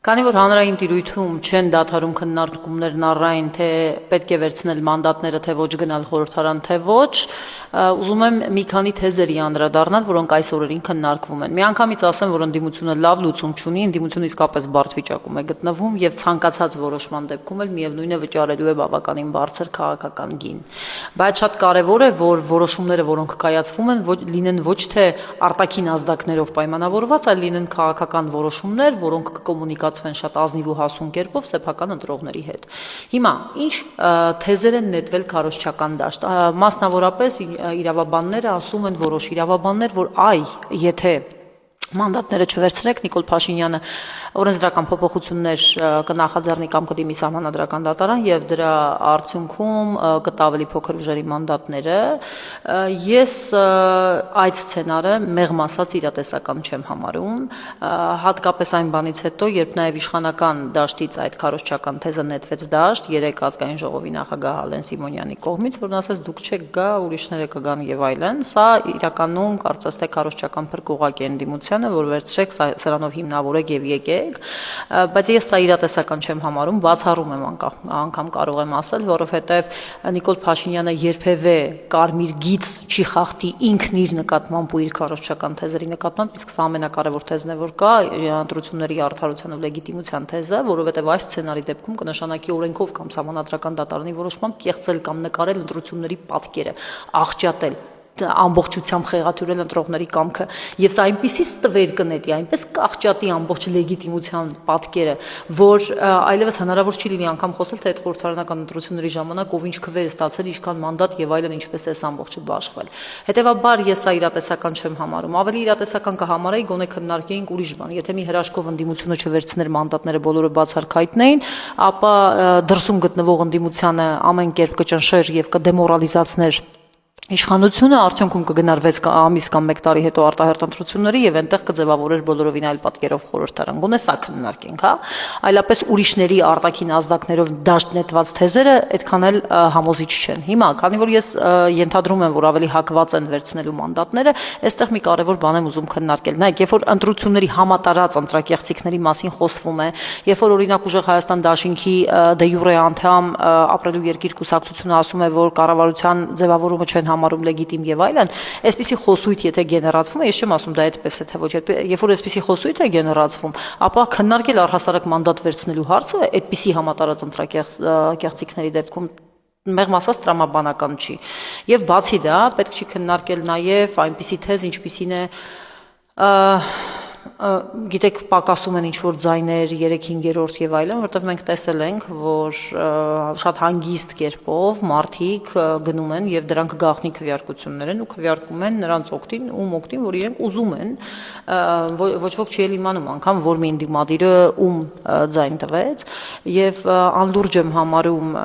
Քանի որ հանրային տիրույթում չեն դադարում քննարկումներն առայն, թե պետք է վերցնել մանդատները, թե ոչ գնալ խորհրդարան, թե ոչ, ուզում եմ մի քանի թեզերի անդրադառնալ, որոնք այս օրերին քննարկվում են։ Միանգամից ասեմ, որ ընդդիմությունը լավ լուծում չունի, ընդդիմությունը իսկապես բարդ վիճակում է գտնվում եւ ցանկացած որոշման դեպքում էլ միևնույն է վճարելու է բավականին բարձր քաղաքական գին։ Բայց շատ կարեւոր է, որ որոշումները, որոնք կայացվում են, լինեն ոչ թե արտաքին ազդակներով պայմանավորված, այլ լինեն քաղաքական որոշումներ, որոնք կկոմունիկացվեն շատ ազնիվ ու հասուն կերպով սեփական ընտրողների հետ։ Հիմա ինչ թեզեր են նետվել քարոզչական դաշտ։ Մասնավորապես իրավաբանները ասում են որոշ իրավաբաններ, որ եթե մանդատները չվերցրեք, Նիկոլ Փաշինյանը օրենսդրական փոփոխություններ կնախաձեռնի կամ կդիմի սահմանադրական դատարան եւ դրա արդյունքում կտա ավելի փոքր ուժերի մանդատները։ Ես այդ սցենարը մեղմ ասած իրատեսական չեմ համարում, հատկապես այն բանից հետո, երբ նաեւ իշխանական դաշտից այդ քարոզչական թեզը նետվեց դաշտ, երեք ազգային ժողովի նախագահ Ալեն Սիմոնյանի կողմից, որն ասաց դուք չեք գա, ուրիշները կգան եւ այլն, սա իրականում կարծես թե քարոզչական փրկուղակ է ընդդիմության, որ վերցրեք սրանով հիմնավորեք եւ եկեք, բայց ես սա իրատեսական չեմ համարում, բացառում եմ անգամ կարող եմ ասել, որովհետեւ Նիկոլ Փաշինյանը երբևէ կարմիր գիծ չի խախտի ինքն իր նկատմամբ ու իր քարոզչական թեզերի նկատմամբ, իսկ սա ամենակարևոր թեզն է, որ կա ընտրությունների արդարության ու լեգիտիմության թեզը, որովհետեւ այս սցենարի դեպքում կնշանակի օրենքով կամ սահմանադրական դատարանի որոշմամբ կեղծել կամ նկարել ընտրությունների պատկերը, աղճատել ամբողջությամբ խեղաթյուրել ընտրողների կամքը եւ սա այնպիսի ստվեր կնետի, այնպես կաղճատի ամբողջ լեգիտիմության պատկերը, որ այլևս հնարավոր չի լինի անգամ խոսել, թե այդ խորհրդարանական ընտրությունների ժամանակ ով ինչ քվե է ստացել, ինչքան մանդատ եւ այլն, ինչպես է ամբողջը բաշխվել։ Հետեւաբար ես սա իրատեսական չեմ համարում, ավելի իրատեսական կհամարեի գոնե քննարկեինք ուրիշ բան, եթե մի հրաշքով ընդդիմությունը չվերցներ մանդատները բոլորը բացառքայտնեին, ապա դրսում գտնվող ընդդիմությանը ամեն կերպ կճնշեր եւ կդեմորալիզացներ իշխանությունը, արդյունքում կգնար 6 ամիս կամ 1 տարի հետո արտահերթ ընտրությունների եւ այնտեղ կձևավորեր բոլորովին այլ պատկերով խորհրդարան։ Գոնե սա քննարկենք, հա, այլապես ուրիշների արտաքին ազդակներով դաշտ նետված թեզերը այդքան էլ համոզիչ չեն։ Հիմա, քանի որ ես ենթադրում եմ, որ ավելի հակված են վերցնելու մանդատները, այստեղ մի կարևոր բան եմ ուզում քննարկել։ Նայեք, երբ որ ընտրությունների համատարած ընտրակեղծիքների մասին խոսվում է, երբ որ օրինակ ուժեղ Հայաստան դաշինքի դե յուրե անդամ ապրելու երկիր կուսակցությունը ասում է, որ կառավարության ձևավորումը չեն համարում լեգիտիմ եւ այլն, այսպիսի խոսույթ եթե գեներացվում է, ես չեմ ասում դա այդպես է թե ոչ, երբ որ այսպիսի խոսույթ է գեներացվում, ապա քննարկել առհասարակ մանդատ վերցնելու հարցը այդպիսի համատարած ընտրակեղծիքների դեպքում մեղմ ասած տրամաբանական չի։ Եվ բացի դա, պետք չի քննարկել նաեւ այնպիսի թեզ, ինչպիսին է գիտեք, պակասում են ինչ-որ ձայներ 3-5-րդ եւ այլն, որտեղ մենք տեսել ենք, որ շատ հանգիստ կերպով մարդիկ գնում են եւ դրանք գաղտնի քվեարկություններ են ու քվեարկում են նրանց օգտին, օգտին, որ իրենք ուզում են, ոչ ոք չի էլ իմանում անգամ, որ մի դիմադիրը ձայն տվեց եւ անլուրջ եմ համարում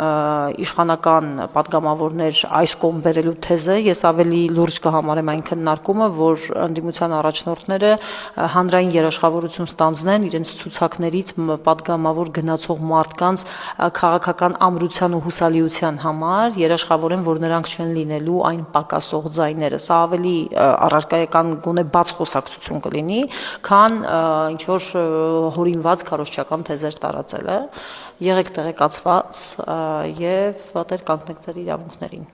իշխանական պատգամավորներ այս կողմ բերելու թեզը, ես ավելի լուրջ կհամարեմ այն քննարկումը, որ ընդդիմության առաջնորդները հանրային երաշխավորություն ստանձնեն իրենց ցուցակներից պատգամավոր գնացող մարդկանց քաղաքական ամրության ու հուսալիության համար, երաշխավորեն, որ նրանք չեն լինելու այն պակասող ձայները։ Սա ավելի առարկայական գոնե բաց խոսակցություն կլինի, քան ինչ որ հորինված քարոզչական թեզեր տարածելը։ Եղեք տեղեկացված եւ տեր կանգնեք ձեր իրավունքներին։